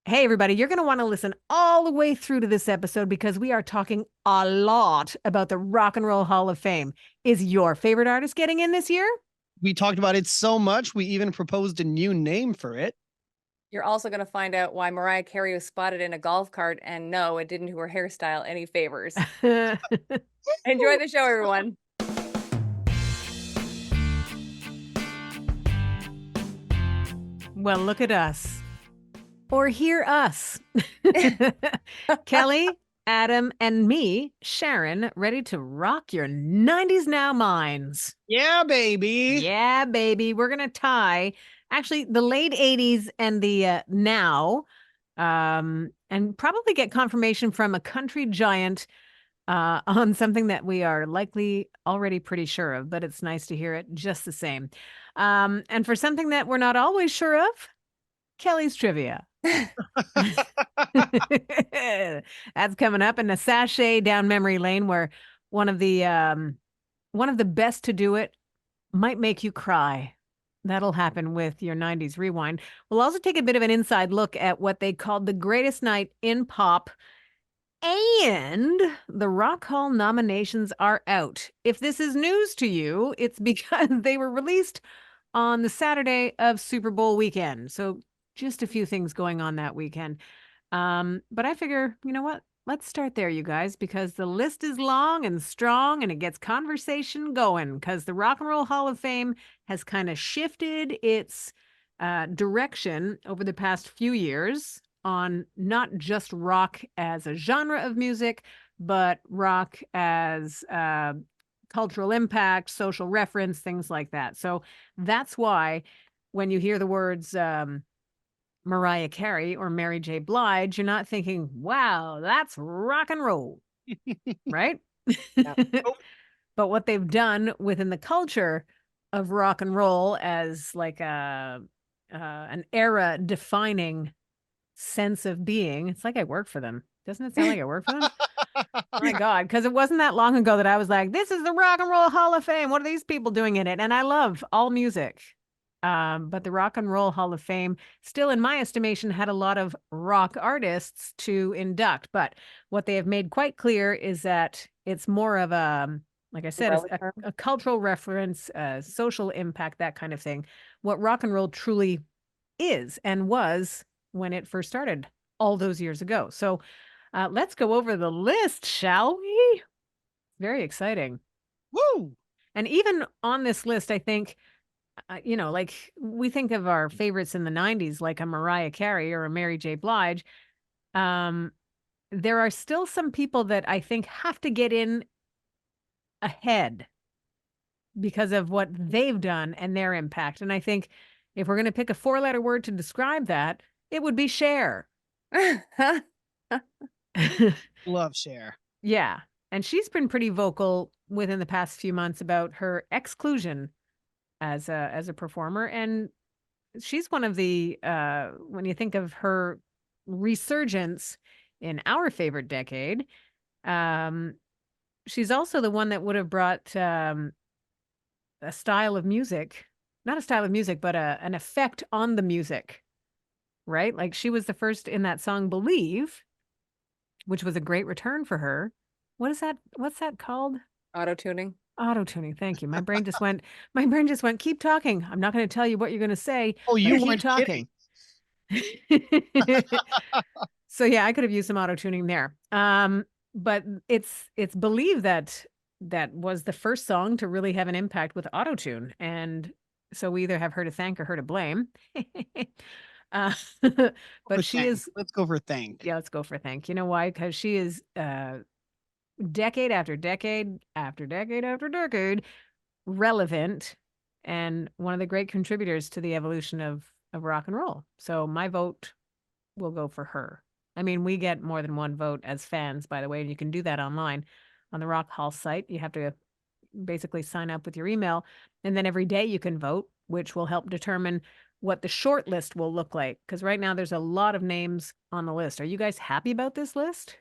Hey, everybody, you're going to want to listen all the way through to this episode because we are talking a lot about the Rock and Roll Hall of Fame. Is your favorite artist getting in this year? We talked about it so much, we even proposed a new name for it. You're also going to find out why Mariah Carey was spotted in a golf cart, and no, it didn't do her hairstyle any favors. Enjoy the show, everyone. Well, look at us. Or hear us. Kelly, Adam, and me, Sharon, ready to rock your 90s now minds. Yeah, baby. Yeah, baby. We're going to tie actually the late 80s and the now, and probably get confirmation from a country giant on something that we are likely already pretty sure of, but it's nice to hear it just the same. And for something that we're not always sure of, Kelly's trivia. That's coming up in a sachet down memory lane where one of the best to do it might make you cry. That'll happen with your 90s rewind. We'll also take a bit of an inside look at what they called the greatest night in pop. And the Rock Hall nominations are out. If this is news to you, it's because they were released on the Saturday of Super Bowl weekend. So just a few things going on that weekend. But I figure, you know what? Let's start there, you guys, because the list is long and strong and it gets conversation going because the Rock and Roll Hall of Fame has kind of shifted its direction over the past few years on not just rock as a genre of music, but rock as cultural impact, social reference, things like that. So that's why when you hear the words Mariah Carey or Mary J. Blige, you're not thinking, wow, that's rock and roll, right? But what they've done within the culture of rock and roll as like an era defining sense of being, it's like I work for them. Doesn't it sound like I work for them? My God, because it wasn't that long ago that I was like, this is the Rock and Roll Hall of Fame. What are these people doing in it? And I love all music. But the Rock and Roll Hall of Fame, still in my estimation, had a lot of rock artists to induct. But what they have made quite clear is that it's more of a, like I said, a cultural reference, social impact, that kind of thing. What rock and roll truly is and was when it first started all those years ago. So let's go over the list, shall we? Very exciting. Woo! And even on this list, I think, like we think of our favorites in the 90s, like a Mariah Carey or a Mary J. Blige. There are still some people that I think have to get in ahead because of what they've done and their impact. And I think if we're going to pick a 4-letter word to describe that, it would be Cher. Love Cher. Yeah. And she's been pretty vocal within the past few months about her exclusion as a performer. And she's one of the when you think of her resurgence in our favorite decade, she's also the one that would have brought a style of music, not a style of music, but an effect on the music, right? Like she was the first in that song Believe, which was a great return for her. What is that? What's that called? Auto tuning. Auto tuning. Thank you. My brain just went, keep talking. I'm not going to tell you what you're going to say, Oh, but you keep weren't kidding. talking. So yeah, I could have used some auto tuning there. But it's believed that that was the first song to really have an impact with auto tune. And so we either have her to thank or her to blame. uh, but she Thank. is, Let's go for thank. yeah, let's go for thank. You know why? Because she is decade after decade after decade after decade relevant and one of the great contributors to the evolution of rock and roll. So my vote will go for her. I mean, we get more than one vote as fans, by the way, and you can do that online on the Rock Hall site. You have to basically sign up with your email, and then every day you can vote, which will help determine what the short list will look like. Because right now there's a lot of names on the list. Are you guys happy about this list?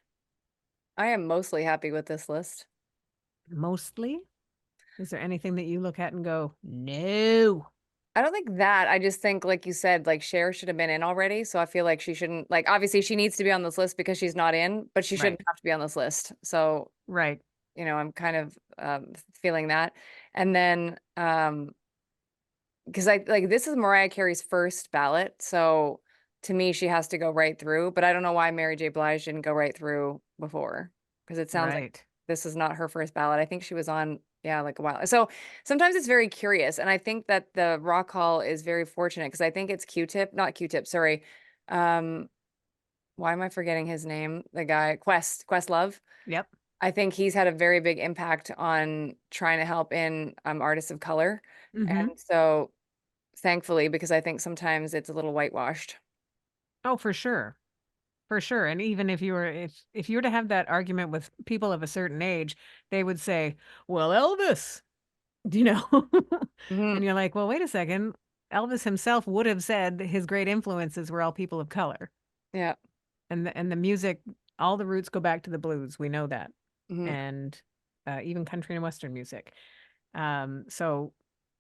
I am mostly happy with this list. Mostly? Is there anything that you look at and go, no? I don't think that. I just think, like you said, like Cher should have been in already. So I feel like she shouldn't, like, obviously she needs to be on this list because she's not in, but she shouldn't Right. have to be on this list. So, Right. I'm kind of feeling that. And then, because I like this is Mariah Carey's first ballot. So to me, she has to go right through. But I don't know why Mary J. Blige didn't go right through before, because it sounds like Right. this is not her first ballot. I think she was on, yeah, like a while. So sometimes it's very curious. And I think that the Rock Hall is very fortunate because I think it's Q-Tip, not Q-Tip, sorry. Um, why am I forgetting his name? The guy, Questlove. Yep. I think he's had a very big impact on trying to help in artists of color. Mm-hmm. And so thankfully, because I think sometimes it's a little whitewashed. Oh, for sure. For sure. And even if you were to have that argument with people of a certain age, they would say, "Well, Elvis," you know. Mhm. And you're like, "Well, wait a second. Elvis himself would have said his great influences were all people of color." Yeah. And the music, all the roots go back to the blues. We know that. Mhm. And even country and western music. So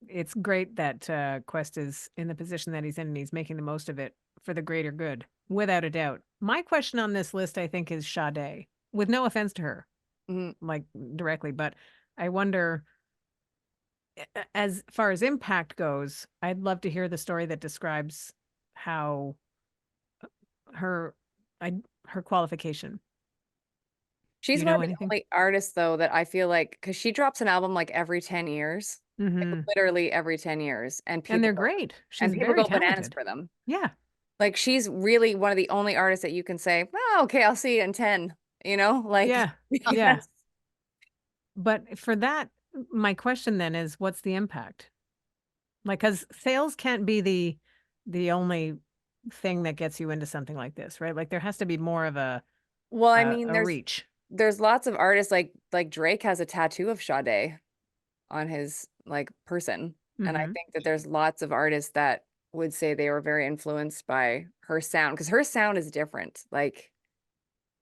it's great that Quest is in the position that he's in and he's making the most of it for the greater good, without a doubt. My question on this list, I think, is Sade, with no offense to her, Mhm. like directly, but I wonder, as far as impact goes, I'd love to hear the story that describes how her, I, her qualification. Do She's you one know of the anything? only artists though that I feel like, because she drops an album like every 10 years, like Hmm. literally every 10 years, and And people they're go great. and She's people very go bananas talented. for them. Yeah. Like she's really one of the only artists that you can say, "Oh, okay, I'll see you in 10," like Yeah. Yeah. because But for that, my question then is, what's the impact? Like, because sales can't be the only thing that gets you into something like this, right? Like, there has to be more of well, I mean, a reach. there's lots of artists like Drake has a tattoo of Sade on his like person. And I Mm-hmm. think that there's lots of artists that would say they were very influenced by her sound because her sound is different. Like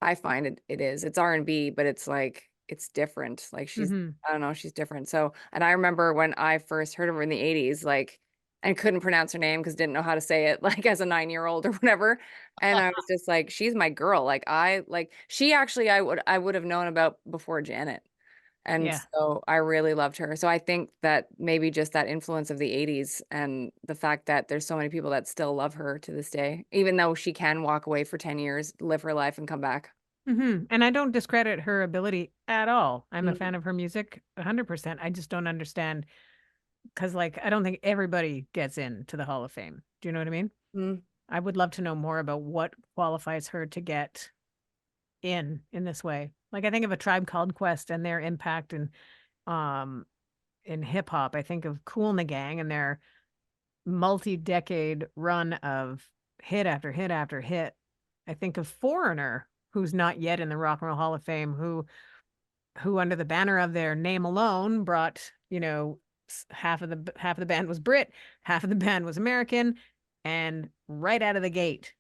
I find it is. It's R&B, but it's like it's different. Like she's Mm-hmm. I don't know, she's different. So, and I remember when I first heard of her in the 80s, like and couldn't pronounce her name because didn't know how to say it, like as a 9-year-old or whatever. And I was just like, she's my girl. Like she actually I would have known about before Janet. And Yeah. so I really loved her. So I think that maybe just that influence of the 80s and the fact that there's so many people that still love her to this day, even though she can walk away for 10 years, live her life and come back. Mm-hmm. And I don't discredit her ability at all. I'm a Mhm. fan of her music 100%. I just don't understand because, like, I don't think everybody gets into the Hall of Fame. Do you know what I mean? Mhm. I would love to know more about what qualifies her to get in this way. Like, I think of a Tribe Called Quest and their impact um in hip hop. I think of Kool and the Gang and their multi-decade run of hit after hit after hit. I think of Foreigner, who's not yet in the Rock and Roll Hall of Fame, who under the banner of their name alone brought, half of the band was Brit, half of the band was American, and right out of the gate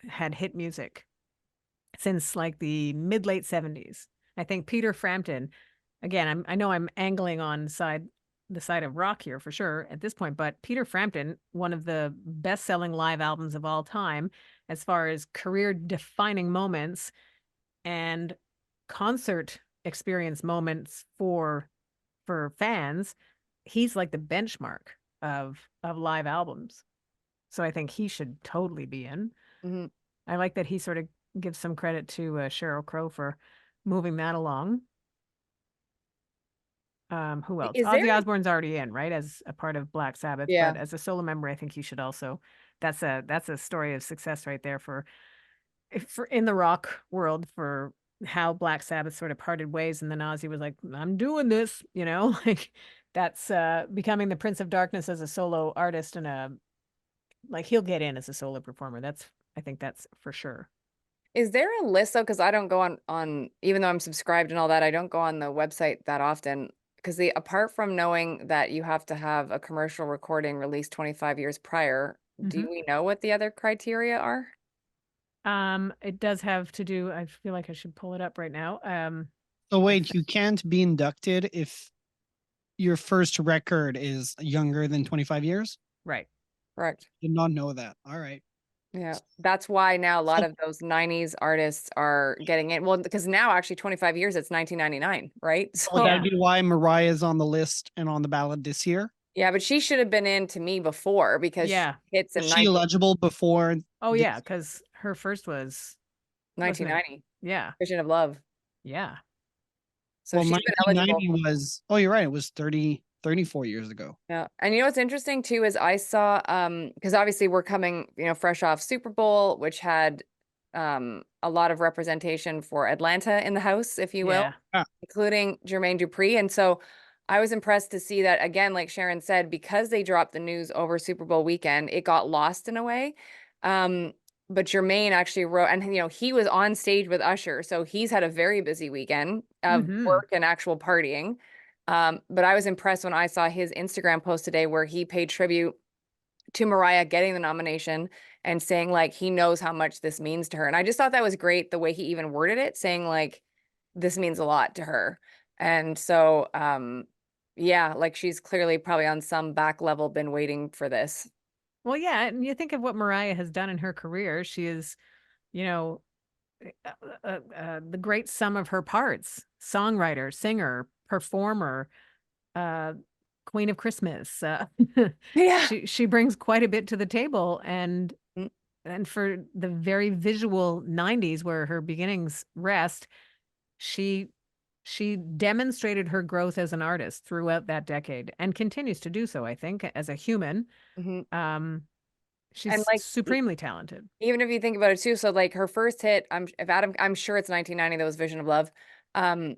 had hit music since like the mid late 70s. I think Peter Frampton, again, I know I'm angling on the side of rock here for sure at this point, but Peter Frampton, one of the best-selling live albums of all time, as far as career-defining moments and concert experience moments for fans, he's like the benchmark of live albums. So I think he should totally be in. Mhm. I like that he sort of gives some credit to Sheryl Crow for moving that along. Who else? Is there Ozzy Osbourne's already in, right, as a part of Black Sabbath, Yeah. but as a solo member, I think he should also. That's a story of success right there for in the rock world for how Black Sabbath sort of parted ways, and then Ozzy was like, "I'm doing this," like that's becoming the Prince of Darkness as a solo artist and a like he'll get in as a solo performer. I think that's for sure. Is there a list though? Because I don't go on even though I'm subscribed and all that, I don't go on the website that often. Because the apart from knowing that you have to have a commercial recording released 25 years prior, do Hmm. we know what the other criteria are? It does have to do. I feel like I should pull it up right now. So I wait, th- you can't be inducted if your first record is younger than 25 years? Right. Correct. Did not know that. All right. Yeah. That's why now a lot So of those 90s artists are getting in. Well, because now actually 25 years, it's 1999, right? would So that Yeah. be why Mariah's on the list and on the ballot this year? yeah, but she should have been in to me before because she Yeah. hits Was in she eligible before Oh this? yeah, because her first was, wasn't it? 1990, Yeah. Vision of Love. Yeah. So Well, she's been eligible. 1990 was, oh, you're right. It was 34 years ago. Yeah. And you know what's interesting too is I saw because obviously we're coming, fresh off Super Bowl, which had a lot of representation for Atlanta in the house, if you will, Yeah. Ah, including Jermaine Dupri. And so I was impressed to see that again, like Sharon said, because they dropped the news over Super Bowl weekend, it got lost in a way. Um, but Jermaine actually wrote, and he was on stage with Usher, so he's had a very busy weekend of Mm-hmm. work and actual partying. But I was impressed when I saw his Instagram post today where he paid tribute to Mariah getting the nomination and saying like he knows how much this means to her. And I just thought that was great the way he even worded it, saying like this means a lot to her. And so yeah, like she's clearly probably on some back level been waiting for this. Well, yeah, and you think of what Mariah has done in her career. She is, you know, the great sum of her parts: songwriter, singer, performer, uh, Queen of Christmas. Yeah. She brings quite a bit to the table, Mm, and for the very visual 90s where her beginnings rest, she she demonstrated her growth as an artist throughout that decade and continues to do so, I think, as a human. mhm. Um, And she's like supremely talented. even if you think about it too, so like her first hit, I'm sure it's 1990, that was Vision of Love. Um,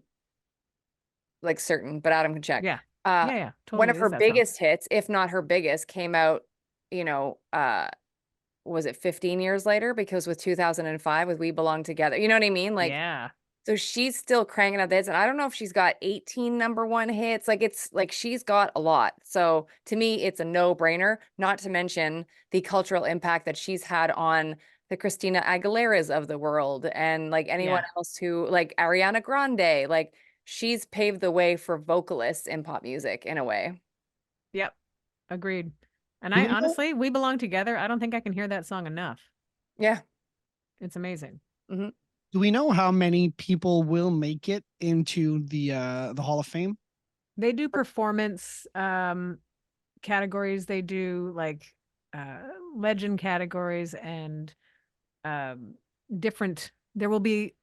like certain, but Adam can check. Yeah. Uh, Yeah, yeah, one totally of is her that song. biggest hits, if not her biggest, came out, you know, was it 15 years later? Because with 2005 with We Belong Together, you know what I mean? Like, Yeah. so she's still cranking out the hits, and I don't know if she's got 18 number one hits. Like it's like she's got a lot. So to me, it's a no-brainer, not to mention the cultural impact that she's had on the Christina Aguileras of the world and like anyone Yeah. else who like Ariana Grande, like she's paved the way for vocalists in pop music in a way. Yep. Agreed. And Do I we know? honestly, We Belong Together, I don't think I can hear that song enough. Yeah. It's amazing. Hmm. Do we know how many people will make it into the Hall of Fame? They do performance categories, they do like uh legend categories and um different there will be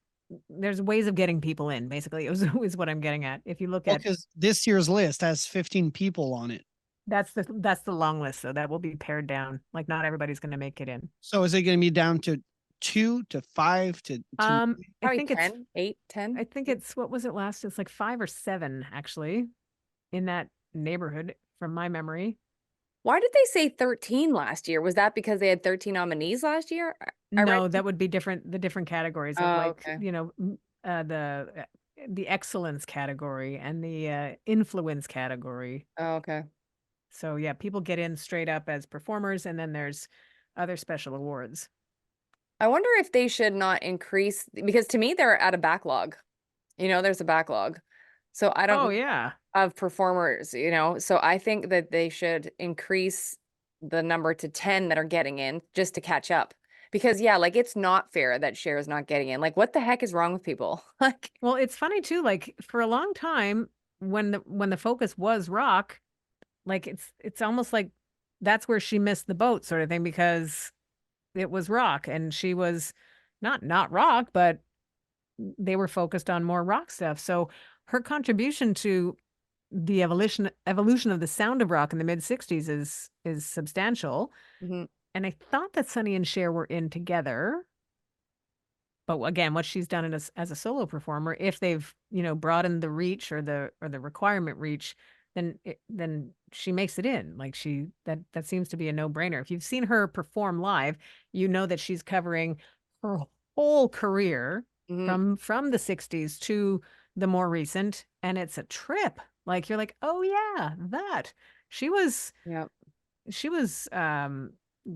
there's ways of getting people in basically is what I'm getting at. If you look Well, at because this year's list has 15 people on it. that's the long list, so that will be pared down. Like not everybody's going to make it in. So is it going to be down to 2 to 5 to Um I Probably think it's 10, 8, 10. I think it's what was it last? It's like 5 or 7 actually in that neighborhood from my memory. Why did they say 13 last year? Was that because they had 13 nominees last year? I read. No, that would be different, the different categories of Oh, like, okay. the excellence category and the influence category. Oh, okay. So yeah, people get in straight up as performers and then there's other special awards. I wonder if they should not increase because to me they're at a backlog. There's a backlog. So I don't Oh know yeah. of performers. So I think that they should increase the number to 10 that are getting in just to catch up. Because yeah, like it's not fair that Cher is not getting in. Like what the heck is wrong with people? Like Well, it's funny too, like for a long time when the focus was rock, like it's almost like that's where she missed the boat sort of thing because it was rock and she was not rock, but they were focused on more rock stuff. So her contribution to the evolution of the sound of rock in the mid 60s is substantial. mhm, And I thought that Sonny and Cher were in together. But again, what she's done as a solo performer, if they've, broadened the reach or the requirement reach, then she makes it in. Like that seems to be a no-brainer. If you've seen her perform live, you know that she's covering her whole career mhm, from the 60s to the more recent, and it's a trip. Like you're like, "Oh yeah, that." She was yeah, she was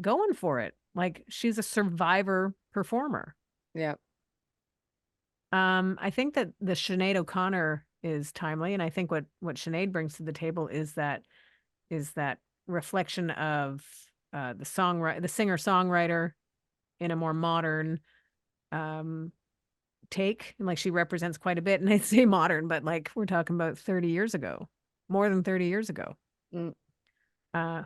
going for it. Like she's a survivor performer. yeah. I think that the Sinead O'Connor is timely, and I think what Sinead brings to the table is that reflection of the singer songwriter in a more modern um take. And like she represents quite a bit, and I say modern, but like we're talking about 30 years ago, more than 30 years ago. Mm.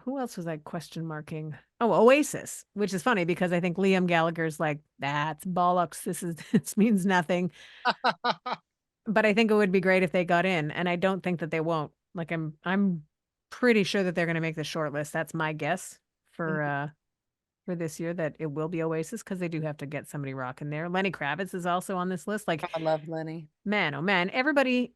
Who else was I question marking? Oh, Oasis, which is funny because I think Liam Gallagher's like, that's bollocks. This means nothing. But I think it would be great if they got in, and I don't think that they won't. Like I'm pretty sure that they're going to make the short list. That's my guess for this year, that it will be Oasis, because they do have to get somebody rocking there. Lenny Kravitz is also on this list. Like, I love Lenny. man, oh man, everybody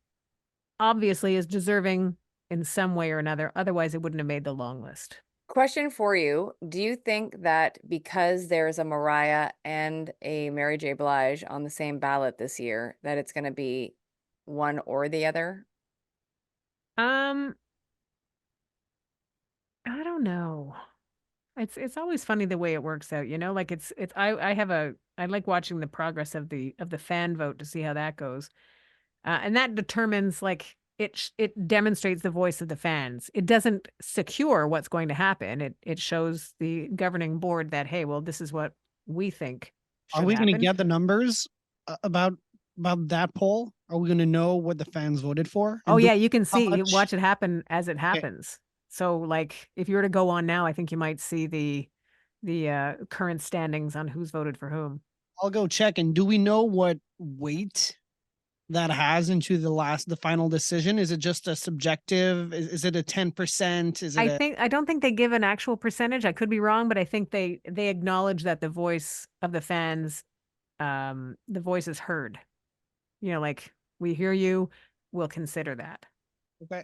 obviously is deserving in some way or another. Otherwise, it wouldn't have made the long list. Question for you. Do you think that because there's a Mariah and a Mary J. Blige on the same ballot this year, that it's going to be one or the other? Um, I don't know. It's always funny the way it works out, you know? Like it's I like watching the progress of the fan vote to see how that goes. And that determines, like, it demonstrates the voice of the fans. It doesn't secure what's going to happen. It shows the governing board that, hey, well, this is what we think Are should we going to happen. get the numbers about that poll? Are we going to know what the fans voted for? Oh And yeah, you can how see, much? watch it happen as it Okay, happens. So like if you were to go on now, I think you might see the current standings on who's voted for whom. I'll go check. And do we know what weight that has into the final decision? Is it just a subjective? Is it a 10%? Is it I don't think they give an actual percentage. I could be wrong, but I think they acknowledge that the voice of the fans, the voice is heard. You know, like, we hear you, we'll consider that. okay?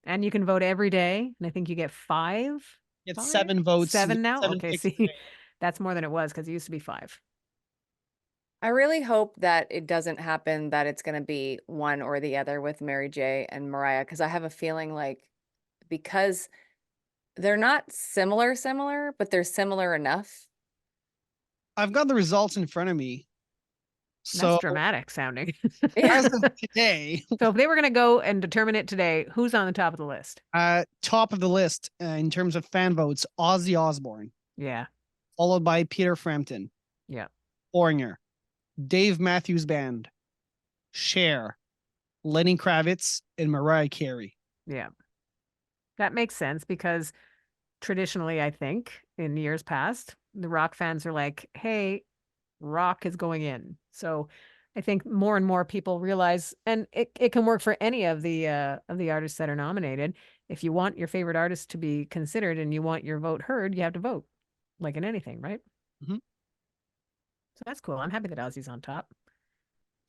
And you can vote every day, and I think you get It's five, 7 votes, seven now. 7 Okay, picks a see, day. that's more than it was because it used to be five. I really hope that it doesn't happen, that it's going to be one or the other with Mary J. and Mariah, because I have a feeling like, because they're not similar, but they're similar enough. I've got the results in front of me. That's So dramatic sounding. Yeah. as of today, So if they were going to go and determine it today, who's on the top of the list? top of the list in terms of fan votes, Ozzy Osbourne, Yeah, followed by Peter Frampton, yeah, Foreigner, Dave Matthews Band, Cher, Lenny Kravitz, and Mariah Carey. yeah. That makes sense because traditionally, I think in years past, the rock fans are like, hey, rock is going in. So I think more and more people realize, and it can work for any of the artists that are nominated. If you want your favorite artist to be considered and you want your vote heard, you have to vote, like in anything, right? Mhm. So that's cool. I'm happy that Ozzy's on top.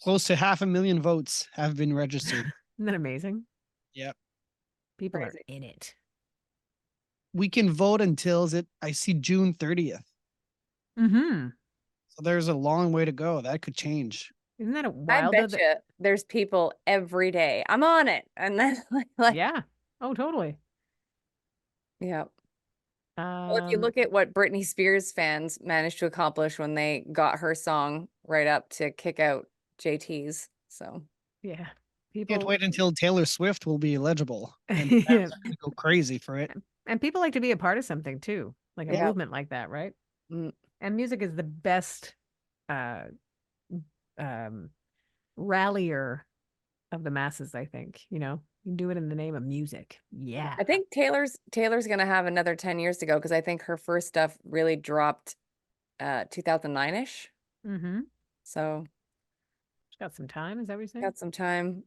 Close to 500,000 votes have been registered. Isn't that amazing? Yep. People are Crazy. in it. We can vote until I see June 30th. Mm-hmm. So there's a long way to go. That could change. Isn't that I wild though? bet you there's people every day. I'm on it. And then Yeah. Oh, totally. yeah. Well, if you Um, look at what Britney Spears fans managed to accomplish when they got her song right up to kick out JT's. So yeah. Can't People wait until Taylor Swift will be eligible and yeah. fans are going to go crazy for it. And people like to be a part of something too, like a yeah. movement like that, right? Mm. And music is the best uh um rallier of the masses, I think. You know, you can do it in the name of music. Yeah. I think Taylor's gonna have another 10 years to go, because I think her first stuff really dropped 2009-ish. Mm-hmm. So She's got some time, is that what you're saying? got some time.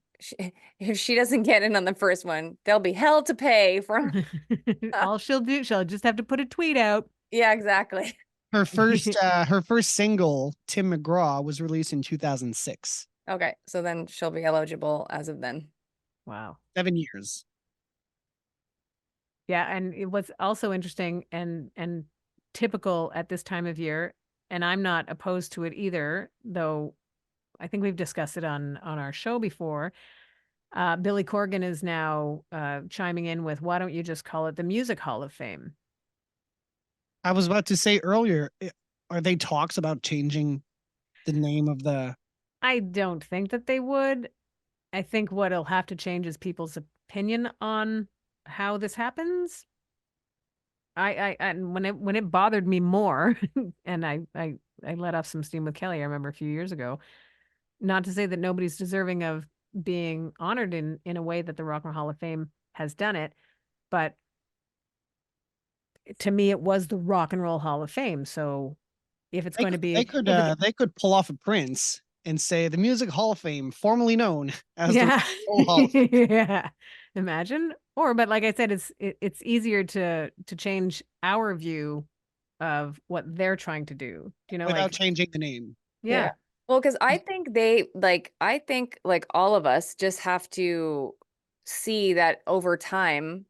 If she doesn't get in on the first one, there'll be hell to pay from. All she'll do, she'll just have to put a tweet out. Yeah, exactly. Her first single, Tim McGraw, was released in 2006. Okay, so then she'll be eligible as of then. Wow. 7 years. Yeah, and it was also interesting and typical at this time of year, and I'm not opposed to it either, though I think we've discussed it on our show before. Billy Corgan is now chiming in with, why don't you just call it the Music Hall of Fame? I was about to say earlier, are they talks about changing the name of the? I don't think that they would. I think what'll have to change is people's opinion on how this happens. And when it bothered me more, and I let off some steam with Kelly, I remember a few years ago. Not to say that nobody's deserving of being honored in a way that the Rock and Roll Hall of Fame has done it, but to me, it was the Rock and Roll Hall of Fame. So if it's going to be, They could pull off a Prince and say the Music Hall of Fame, formerly known as the Rock yeah, and Roll Hall of Fame. yeah, imagine. Or, but like I said, it's easier to change our view of what they're trying to do. You know, Without like changing the name. yeah, Well, because I think like all of us just have to see that over time,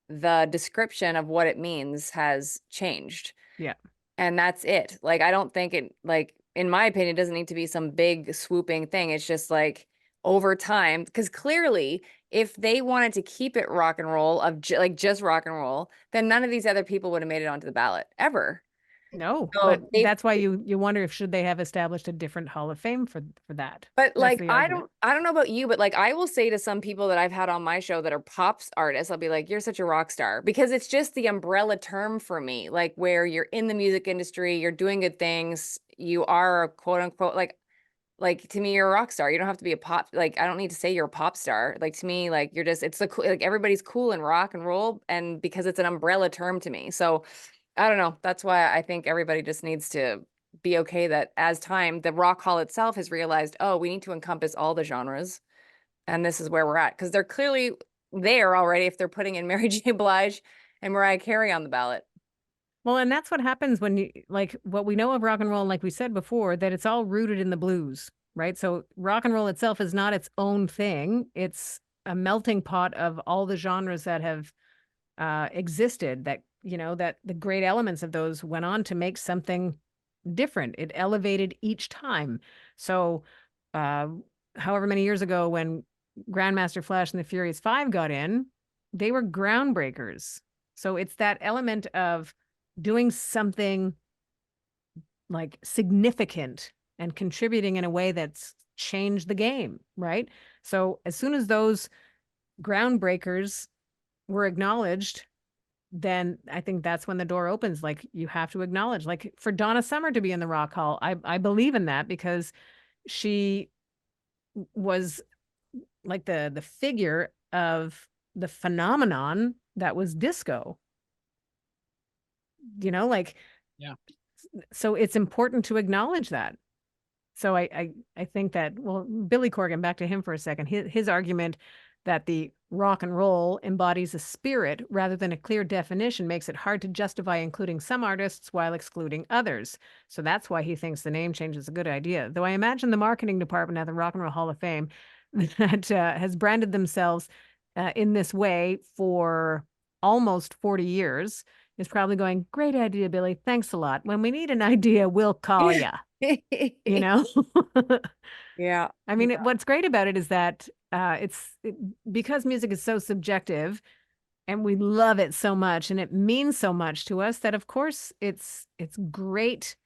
the description of what it means has changed. yeah. And that's it. Like, I don't think it, like, in my opinion, it doesn't need to be some big swooping thing. It's just like over time, because clearly, if they wanted to keep it rock and roll like just rock and roll, then none of these other people would have made it onto the ballot ever. No, but So they've that's why you wonder if should they have established a different Hall of Fame for that. But That's like the argument. I don't know about you, but like I will say to some people that I've had on my show that are pops artists, I'll be like, "You're such a rock star," because it's just the umbrella term for me, like where you're in the music industry, you're doing good things, you are a quote unquote like to me you're a rock star. You don't have to be a pop, like I don't need to say you're a pop star. Like to me, like you're just it's the cool, like everybody's cool in rock and roll, and because it's an umbrella term to me. So I don't know. That's why I think everybody just needs to be okay that as time, the Rock Hall itself has realized, oh, we need to encompass all the genres. And this is where we're at. Because they're clearly there already if they're putting in Mary J. Blige and Mariah Carey on the ballot. Well, and that's what happens when you like what we know of rock and roll, like we said before, that it's all rooted in the blues, right? So rock and roll itself is not its own thing. It's a melting pot of all the genres that have existed that, you know, that the great elements of those went on to make something different. It elevated each time. So, uh, however many years ago when Grandmaster Flash and the Furious Five got in, they were groundbreakers. So it's that element of doing something like significant and contributing in a way that's changed the game, right? So as soon as those groundbreakers were acknowledged, then I think that's when the door opens. Like you have to acknowledge, like for Donna Summer to be in the Rock Hall, I believe in that because she was like the figure of the phenomenon that was disco. You know, like Yeah. so it's important to acknowledge that. So I think that, well, Billy Corgan, back to him for a second, his argument that the rock and roll embodies a spirit rather than a clear definition makes it hard to justify including some artists while excluding others. So that's why he thinks the name change is a good idea. Though I imagine the marketing department at the Rock and Roll Hall of Fame that has branded themselves in this way for almost 40 years is probably going, great idea, Billy. Thanks a lot. When we need an idea, we'll call you. You know? Yeah. I mean, what's great about it is that because music is so subjective and we love it so much and it means so much to us that of course it's great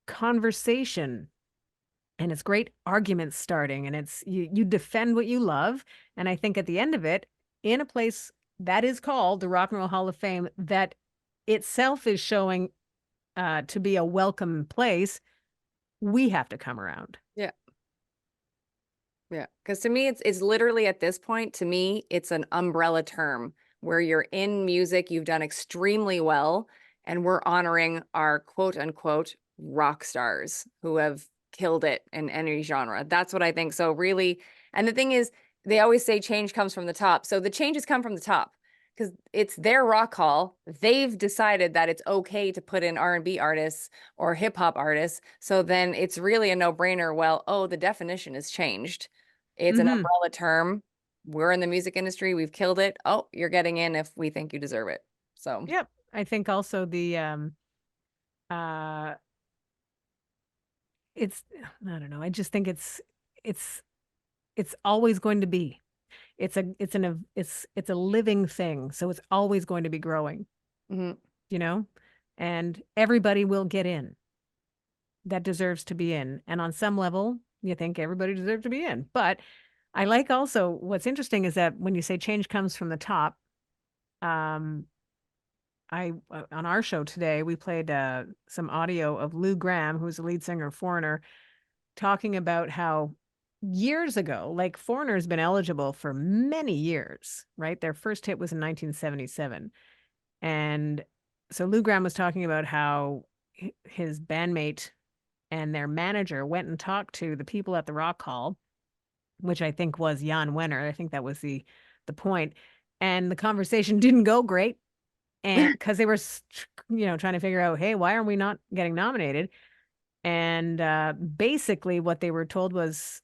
conversation and it's great argument starting and it's you defend what you love. And I think at the end of it, in a place that is called the Rock and Roll Hall of Fame, that itself is showing to be a welcome place, we have to come around. Yeah. Yeah. Because to me, it's literally at this point, to me, it's an umbrella term where you're in music, you've done extremely well, and we're honoring our quote unquote rock stars who have killed it in any genre. That's what I think. So really, and the thing is, they always say change comes from the top. So the changes come from the top because it's their rock hall. They've decided that it's okay to put in R&B artists or hip hop artists. So then it's really a no-brainer. Well, oh, the definition has changed. It's an umbrella term. We're in the music industry. We've killed it. Oh, you're getting in if we think you deserve it. So, yep. I think also the uh it's I don't know. I just think it's it's always going to be. It's a living thing. So it's always going to be growing, mhm. you know? And everybody will get in that deserves to be in. And on some level, you think everybody deserves to be in. But I like also what's interesting is that when you say change comes from the top, um, on our show today we played some audio of Lou Gramm, who's the lead singer of Foreigner, talking about how years ago, like Foreigner's been eligible for many years, right? Their first hit was in 1977. And so Lou Gramm was talking about how his bandmate and their manager went and talked to the people at the Rock Hall, which I think was Jan Wenner. I think that was the point. And the conversation didn't go great. And because they were, trying to figure out, hey, why are we not getting nominated? And basically, what they were told was,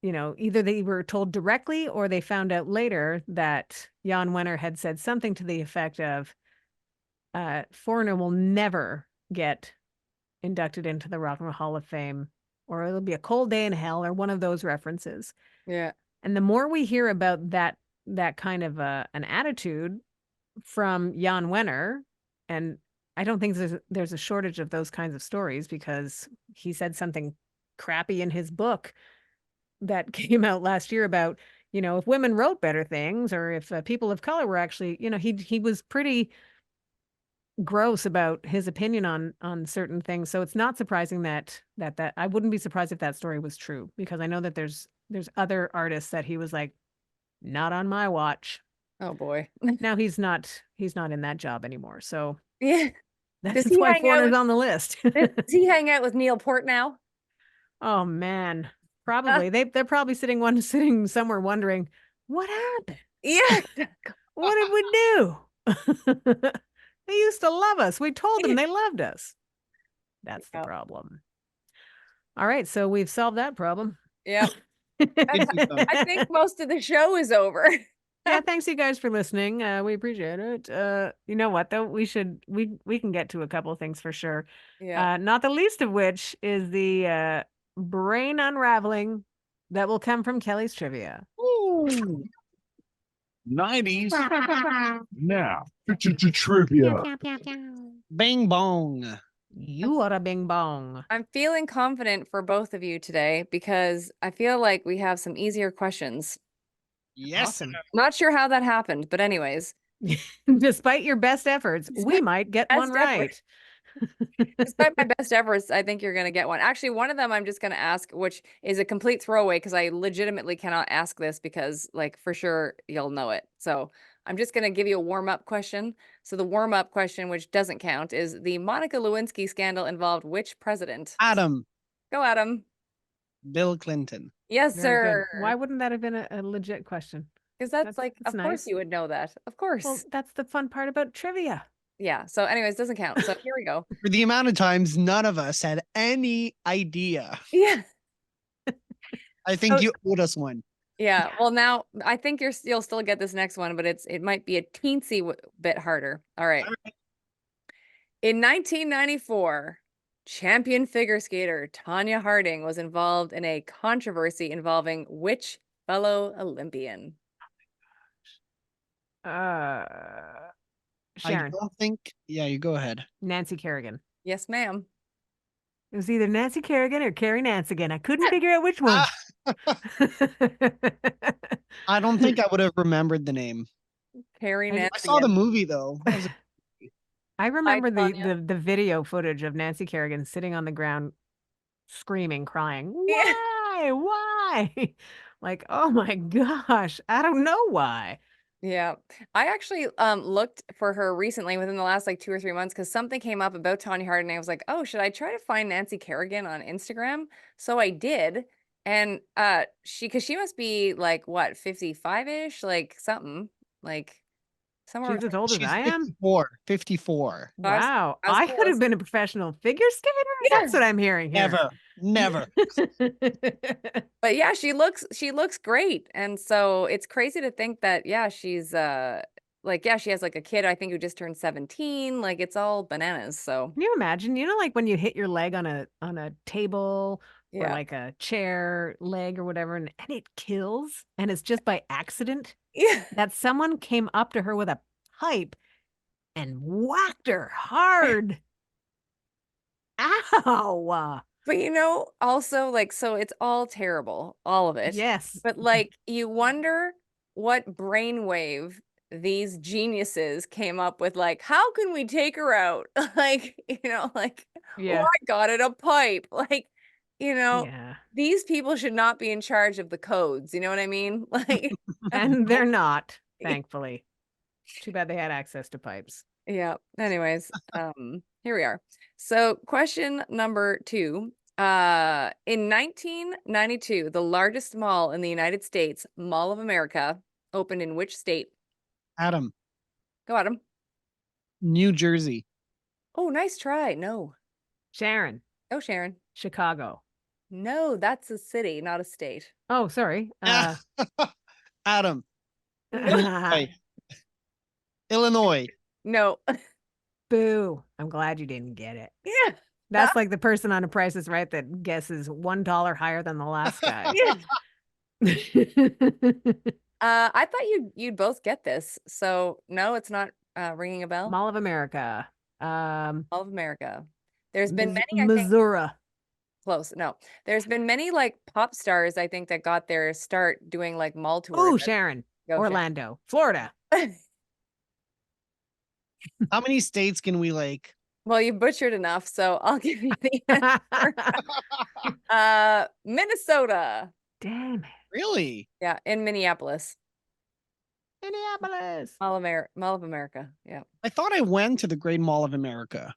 either they were told directly or they found out later that Jan Wenner had said something to the effect of, Foreigner will never get inducted into the Rock and Roll Hall of Fame, or it'll be a cold day in hell, or one of those references. Yeah. And the more we hear about that kind of an attitude from Jan Wenner, and I don't think there's a shortage of those kinds of stories, because he said something crappy in his book that came out last year about, if women wrote better things, or if people of color were actually, he was pretty gross about his opinion on certain things. So it's not surprising that I wouldn't be surprised if that story was true, because I know that there's other artists that he was like, not on my watch. Oh boy. Now he's not in that job anymore. So Yeah. Does that's he why hang out Foreigner's with on the list. does he hang out with Neil Port now? Oh man. Probably. They're probably sitting somewhere wondering, what happened? Yeah. What did we do? They used to love us. We told them they loved us. That's the Yeah. problem. All right, so we've solved that problem. Yep. I think most of the show is over. Yeah, thanks you guys for listening. We appreciate it. You know what though? We can get to a couple of things for sure. Yeah. Not the least of which is the brain unraveling that will come from Kelly's trivia. Ooh. 90s now. Trivia. Bing bong. You are a bing bong. I'm feeling confident for both of you today because I feel like we have some easier questions. Yes. Awesome. Not sure how that happened, but anyways. Despite your best efforts, we might get one right. Despite my best efforts, I think you're going to get one. Actually, one of them I'm just going to ask, which is a complete throwaway because I legitimately cannot ask this because, like, for sure you'll know it. So I'm just going to give you a warm-up question. So the warm-up question, which doesn't count, is the Monica Lewinsky scandal involved which president? Adam. Go, Adam. Bill Clinton. Yes, Very sir. good. Why wouldn't that have been a legit question? Because that's like, that's of course nice. you would know that. Of course. Well, that's the fun part about trivia. Yeah. So anyways, doesn't count. So here we go. For the amount of times none of us had any idea. Yeah. I think you owed us one. Yeah. Well, now I think you'll still get this next one, but it might be a teensy bit harder. All right. In 1994, champion figure skater Tanya Harding was involved in a controversy involving which fellow Olympian? Sharon. I don't think. Yeah, you go ahead. Nancy Kerrigan. Yes, ma'am. It was either Nancy Kerrigan or Carrie Nance again. I couldn't figure out which one. I don't think I would have remembered the name. Carrie Nance. I saw the movie though. I remember Tanya. the video footage of Nancy Kerrigan sitting on the ground screaming, crying. Yeah. Why? Like, oh my gosh, I don't know why. Yeah. I actually looked for her recently within the last like 2 or 3 months because something came up about Tanya Harding. I was like, oh, should I try to find Nancy Kerrigan on Instagram? So I did. And because she must be like what, 55-ish, like something like somewhere. She's as old as She's I am. 54. 54. Wow, I was I could have close. been a professional figure skater. That's what I'm hearing here. Never. But yeah, she looks great. And so it's crazy to think that yeah, she's like yeah, she has like a kid I think who just turned 17. Like it's all bananas. So Can you imagine? Like when you hit your leg on a table or yeah. like a chair leg or whatever, and it kills, and it's just by accident Yeah. that someone came up to her with a pipe and whacked her hard. Ow! But also like, so it's all terrible, all of it. Yes. But like, you wonder what brainwave these geniuses came up with. Like, how can we take her out? Like, like, oh, Yeah. I got it, a pipe. Like, Yeah. these people should not be in charge of the codes. You know what I mean? Like, And they're not, thankfully. Too bad they had access to pipes. yeah. Anyways, here we are. So question number 2. In 1992, the largest mall in the United States, Mall of America, opened in which state? Adam, Go Adam. New Jersey. Oh, nice try. No. Sharon, Oh, Sharon. Chicago. No, that's a city, not a state. Oh, sorry. Adam, No. hey, Illinois. No. Boo. I'm glad you didn't get it. Yeah. That's like the person on a Price is Right that guesses $1 higher than the last guy. Yeah. I thought you'd both get this. So no, it's not ringing a bell. Mall of America. Mall of America. There's been many, I think, Missouri. close. No, there's been many like pop stars, I think, that got their start doing like mall tours. Oh, Sharon. Go, Sharon. Orlando, Florida. How many states can we like? Well, you butchered enough, so I'll give you the answer. Minnesota. Damn it. Really? Yeah, in Minneapolis. Minneapolis. Mall of America. Yeah. I thought I went to the Great Mall of America.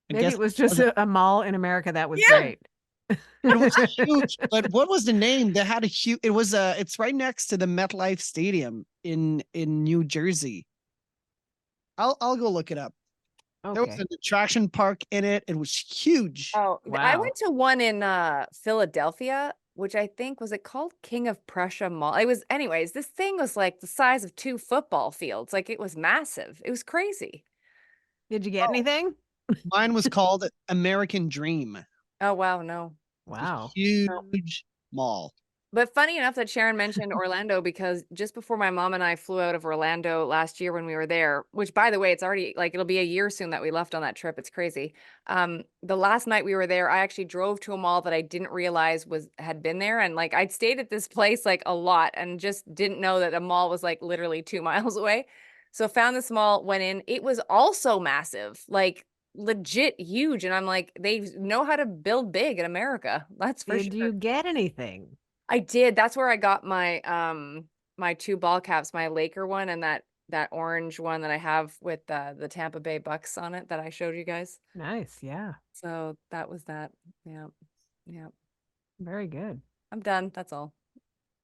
I Maybe guess it was just a mall in America that was Yeah. great. it was huge. But what was the name? They had a huge. It was it's right next to the MetLife Stadium in New Jersey. I'll go look it up. There was Okay. an attraction park in it. It was huge. Oh, I Wow. went to one in Philadelphia, which I think was it called King of Prussia Mall. It was, anyways, this thing was like the size of 2 football fields. Like, it was massive. It was crazy. Did you get anything? Mine was called American Dream. Oh, wow, no. Wow. Huge mall. But funny enough that Sharon mentioned Orlando, because just before my mom and I flew out of Orlando last year when we were there, which, by the way, it's already like, it'll be a year soon that we left on that trip. It's crazy. The last night we were there, I actually drove to a mall that I didn't realize had been there. And like, I'd stayed at this place like a lot and just didn't know that a mall was like literally 2 miles away. So found this mall, went in. It was also massive, like legit huge. And I'm like, they know how to build big in America. That's for Did sure. you get anything? I did. That's where I got my my 2 ball caps, my Laker one and that orange one that I have with the Tampa Bay Bucks on it that I showed you guys. Nice. Yeah. So that was that. Yeah. Yeah. Very good. I'm done. That's all.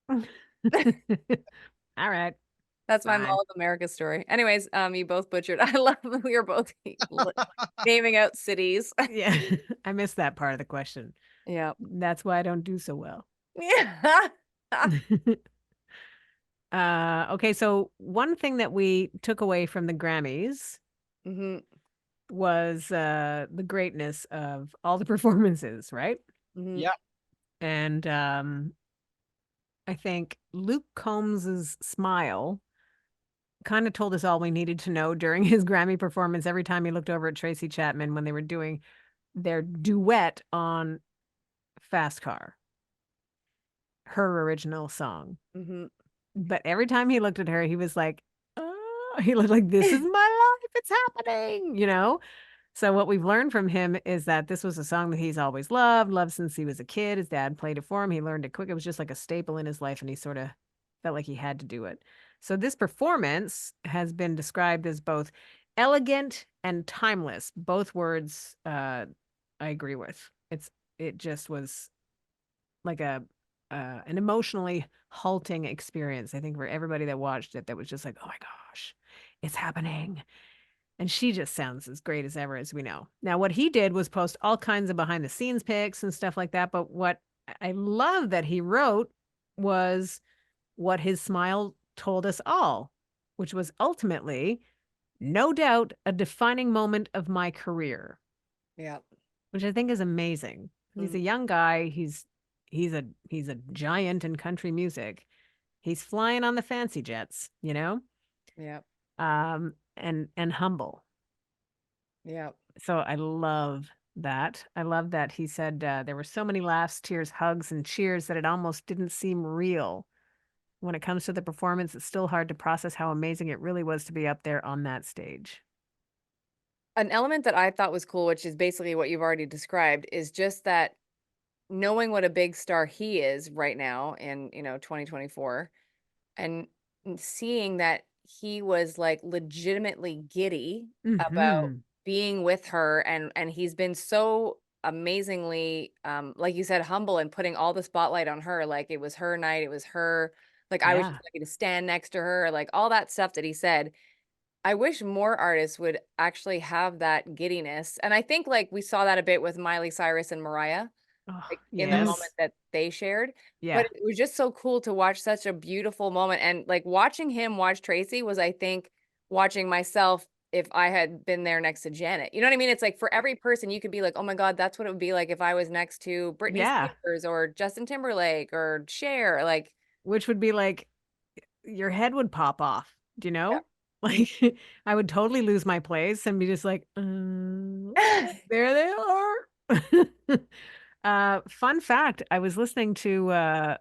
All right. That's my Fine. Mall of America story. Anyways, you both butchered. I love that we were both naming out cities. Yeah. I missed that part of the question. Yeah. That's why I don't do so well. Yeah. Okay, so one thing that we took away from the Grammys hmm was the greatness of all the performances, right? hmm Yeah. And I think Luke Combs's smile kind of told us all we needed to know during his Grammy performance. Every time he looked over at Tracy Chapman when they were doing their duet on Fast Car, her original song. hmm But every time he looked at her, he was like, oh, he looked like, this is my life. It's happening, you know? So what we've learned from him is that this was a song that he's always loved since he was a kid. His dad played it for him. He learned it quick. It was just like a staple in his life, and he sort of felt like he had to do it. So this performance has been described as both elegant and timeless. Both words I agree with. It just was like an emotionally halting experience, I think, for everybody that watched it, that was just like, oh my gosh, it's happening. And she just sounds as great as ever, as we know. Now, what he did was post all kinds of behind the scenes pics and stuff like that. But what I love that he wrote was what his smile told us all, which was ultimately, no doubt, a defining moment of my career. Yeah. Which I think is amazing. He's a young guy. He's a giant in country music. He's flying on the fancy jets, you know? Yeah. And humble. Yeah. So I love that. I love that he said there were so many laughs, tears, hugs, and cheers that it almost didn't seem real. When it comes to the performance, it's still hard to process how amazing it really was to be up there on that stage. An element that I thought was cool, which is basically what you've already described, is just that knowing what a big star he is right now in, 2024, and seeing that he was like legitimately giddy about Mm-hmm. being with her, and he's been so amazingly like you said, humble, and putting all the spotlight on her, like it was her night, it was her, like I was Yeah. just lucky to stand next to her, like all that stuff that he said. I wish more artists would actually have that giddiness. And I think like we saw that a bit with Miley Cyrus and Mariah, Oh, like in the moment yes. that they shared. Yeah. But it was just so cool to watch such a beautiful moment. And like watching him watch Tracy was, I think, watching myself if I had been there next to Janet. You know what I mean? It's like for every person, you could be like, oh my God, that's what it would be like if I was next to Britney Yeah. Spears or Justin Timberlake or Cher. Like, Which would be like your head would pop off, do you yeah. know? Like I would totally lose my place and be just like, there they are. Fun fact, I was listening to a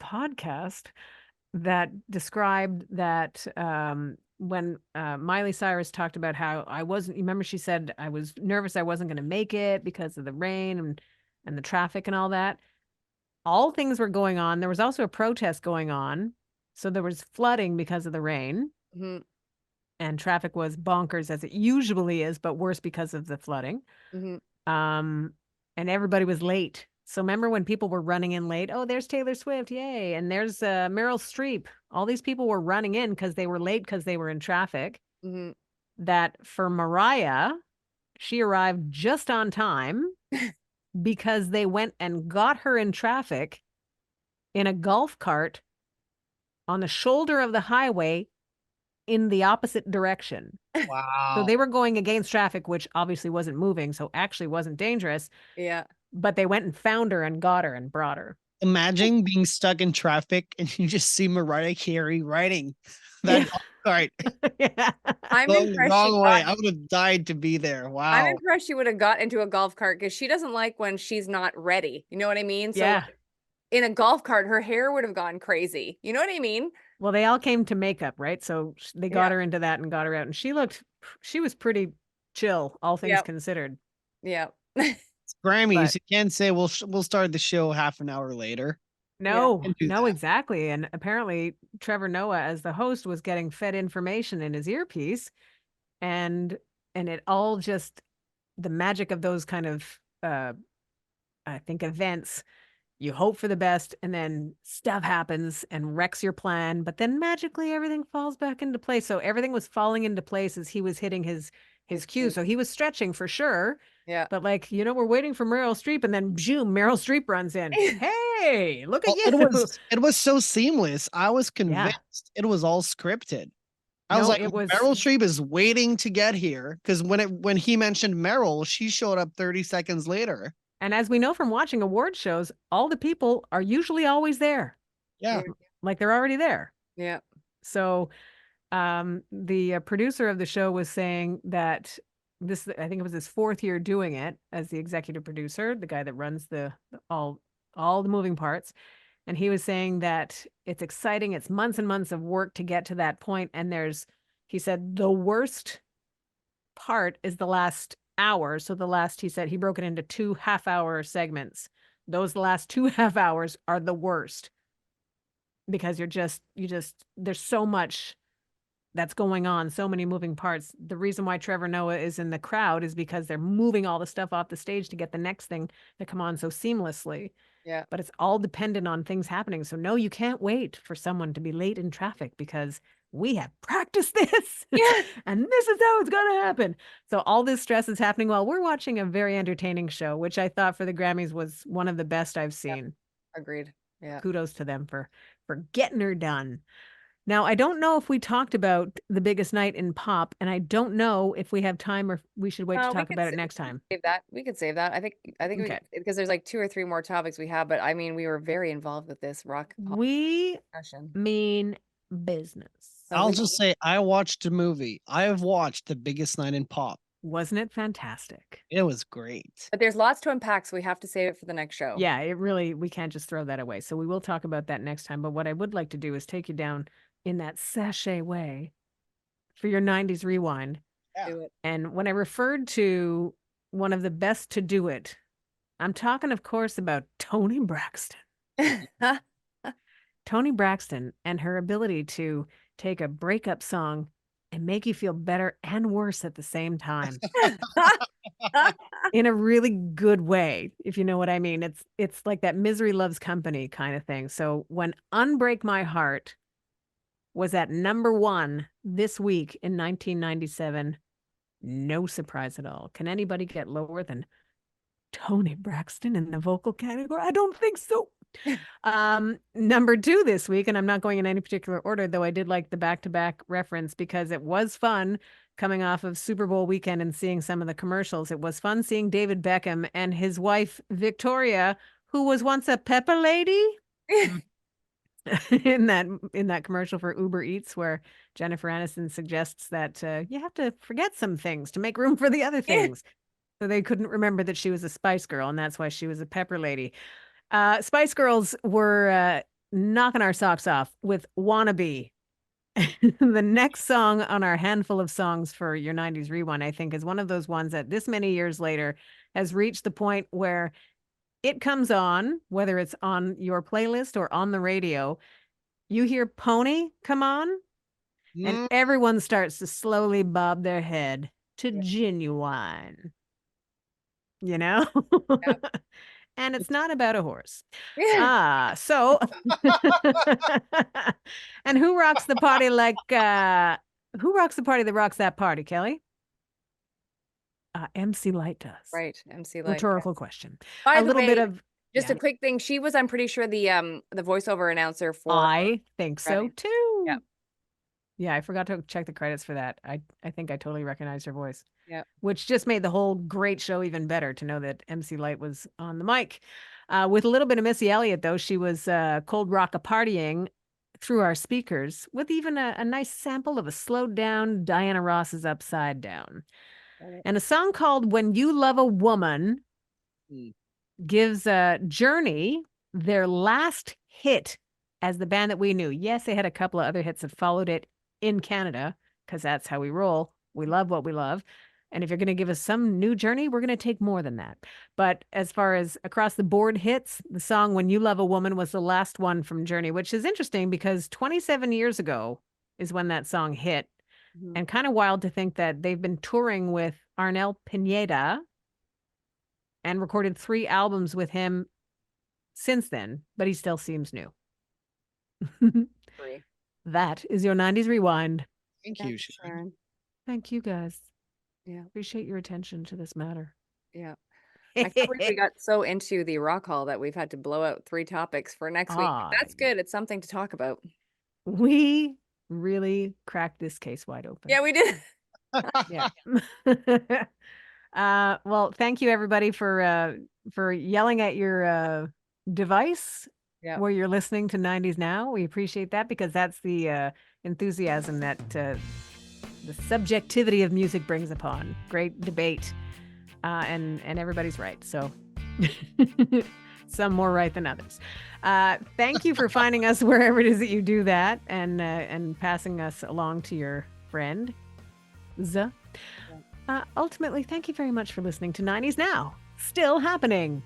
podcast that described that when Miley Cyrus talked about how I wasn't, you remember she said I was nervous I wasn't going to make it because of the rain and the traffic and all that. All things were going on. There was also a protest going on. So there was flooding because of the rain, Mhm, and traffic was bonkers as it usually is, but worse because of the flooding. mhm, Um, and everybody was late. So remember when people were running in late? Oh, there's Taylor Swift, yay! And there's Meryl Streep. All these people were running in because they were late because they were in traffic. mhm. That for Mariah, she arrived just on time because they went and got her in traffic in a golf cart on the shoulder of the highway in the opposite direction. So Wow. they were going against traffic, which obviously wasn't moving, so actually wasn't dangerous. Yeah. But they went and found her and got her and brought her. Imagine being stuck in traffic and you just see Mariah Carey riding that Yeah. golf cart Yeah. I'm going the impressed she wrong way. got I would have died to be there. I'm Wow. impressed she would have got into a golf cart because she doesn't like when she's not ready. You know what I mean? So Yeah. like, in a golf cart, her hair would have gone crazy. You know what I mean? Well, they all came to makeup, right? So they Yeah. got her into that and got her out. And she was pretty chill, all things Yeah. considered. Yeah. It's Grammys. But You can't say we'll start the show half an hour later. Yeah. no, Can't do no, that. exactly. And apparently Trevor Noah, as the host, was getting fed information in his earpiece. And it all just the magic of those kind of I think events, you hope for the best and then stuff happens and wrecks your plan, but then magically everything falls back into place. So everything was falling into place as he was hitting his cue. So he was stretching for sure. Yeah. But like, we're waiting for Meryl Streep and then boom, Meryl Streep runs in. Hey, look at Well, you. it was so seamless. I was Yeah. convinced it was all scripted. I was No, like, it was. Meryl Streep is waiting to get here because when he mentioned Meryl, she showed up 30 seconds later. And as we know from watching award shows, all the people are usually always there. Yeah. Like they're already there. Yeah. So the producer of the show was saying that I think it was his fourth year doing it as the executive producer, the guy that runs all the moving parts. And he was saying that it's exciting. It's months and months of work to get to that point. And he said, the worst part is the last hour. So he said he broke it into 2 half-hour segments. Those last 2 half hours are the worst because there's so much that's going on, so many moving parts. The reason why Trevor Noah is in the crowd is because they're moving all the stuff off the stage to get the next thing to come on so seamlessly. Yeah. But it's all dependent on things happening. So no, you can't wait for someone to be late in traffic because we have practiced this. Yeah. And this is how it's going to happen. So all this stress is happening while we're watching a very entertaining show, which I thought for the Grammys was one of the best I've seen. Agreed. Yeah. Kudos to them for getting her done. Now, I don't know if we talked about the biggest night in pop, and I don't know if we have time or if we should wait to We talk could about it sa- next time. save that. We could save that. I think we Okay. because there's like 2 or 3 more topics we have, but I mean, we were very involved with this rock pop We discussion. mean business. So I'll we- just say I watched a movie. I have watched The Biggest Night in Pop. Wasn't it fantastic? It was great. But there's lots to unpack, so we have to save it for the next show. Yeah, we can't just throw that away. So we will talk about that next time. But what I would like to do is take you down in that sachet way for your 90s rewind. Do it. And when I referred to one of the best to do it, I'm talking, of course, about Toni Braxton. Toni Braxton and her ability to take a breakup song and make you feel better and worse at the same time in a really good way, if you know what I mean. It's like that misery loves company kind of thing. So when Unbreak My Heart was at number 1 this week in 1997, no surprise at all. Can anybody get lower than Toni Braxton in the vocal category? I don't think so. Number 2 this week, and I'm not going in any particular order, though I did like the back-to-back reference because it was fun coming off of Super Bowl weekend and seeing some of the commercials. It was fun seeing David Beckham and his wife Victoria, who was once a pepper lady, in that commercial for Uber Eats, where Jennifer Aniston suggests that you have to forget some things to make room for the other things. So they couldn't remember that she was a Spice Girl, and that's why she was a pepper lady. Spice Girls were knocking our socks off with Wannabe. The next song on our handful of songs for your 90s rewind, I think, is one of those ones that this many years later has reached the point where it comes on, whether it's on your playlist or on the radio. You hear Pony come on, and everyone starts to slowly bob their head to Genuine. You know? Yep. And it's not about a horse. Yeah. So and who rocks the party like who rocks the party that rocks that party, Kelly? MC Light does. Right, MC Light. Rhetorical question. By A the little way, bit of just yeah. a quick thing. She was, I'm pretty sure, the voiceover announcer for. I think so Right. too. Yep. Yeah, I forgot to check the credits for that. I think I totally recognized her voice. Yep. Which just made the whole great show even better to know that MC Light was on the mic. With a little bit of Missy Elliott, though, she was cold rock-a-partying through our speakers with even a nice sample of a slowed down Diana Ross's Upside Down. Right. And a song called When You Love a Woman gives Journey their last hit as the band that we knew. Yes, they had a couple of other hits that followed it in Canada, because that's how we roll. We love what we love. And if you're going to give us some new Journey, we're going to take more than that. But as far as across the board hits, the song When You Love a Woman was the last one from Journey, which is interesting because 27 years ago is when that song hit. And kind of wild to think that they've been touring with Arnel Pineda and recorded 3 albums with him since then, but he still seems new. That is your 90s rewind. Thank you, Sharon. Thank you, guys. Yeah. Appreciate your attention to this matter. Yeah. I can't believe we got so into the rock hall that we've had to blow out 3 topics for next week. That's good. It's something to talk about. We really cracked this case wide open. Yeah, we did. Yeah. Well, thank you everybody for yelling at your device where you're listening to 90s Now. We appreciate that because that's the enthusiasm that the subjectivity of music brings upon. Great debate. And everybody's right. So some more right than others. Thank you for finding us wherever it is that you do that and passing us along to your friend. Ultimately, thank you very much for listening to 90s Now. Still happening.